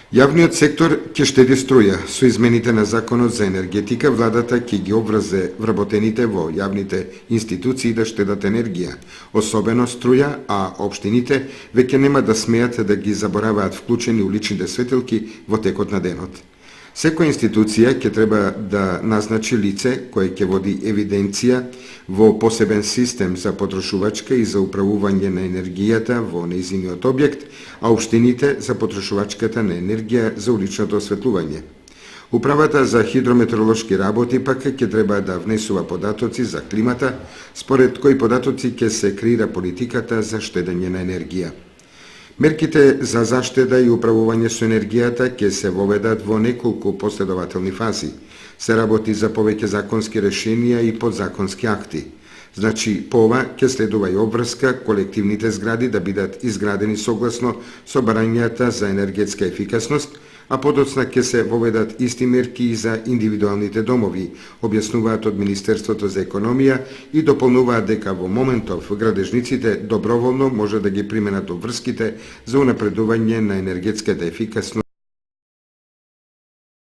Јавниот сектор ќе штеди струја. Со измените на Законот за енергетика, владата ќе ги обврзе вработените во јавните институции да штедат енергија, особено струја, а општините веќе нема да смеат да ги забораваат вклучени уличните светилки во текот на денот. Секоја институција ќе треба да назначи лице кое ќе води евиденција во посебен систем за потрошувачка и за управување на енергијата во нејзиниот објект, а општините за потрошувачката на енергија за уличното осветлување. Управата за хидрометеоролошки работи пак ќе треба да внесува податоци за климата, според кои податоци ќе се креира политиката за штедење на енергија. Мерките за заштеда и управување со енергијата ќе се воведат во неколку последователни фази. Се работи за повеќе законски решенија и подзаконски акти. Значи, по ова ќе следува и обврска колективните згради да бидат изградени согласно со барањата за енергетска ефикасност, а подоцна ќе се воведат исти мерки и за индивидуалните домови, објаснуваат од Министерството за економија и дополнуваат дека во моментов градежниците доброволно може да ги применат обврските за унапредување на енергетската ефикасност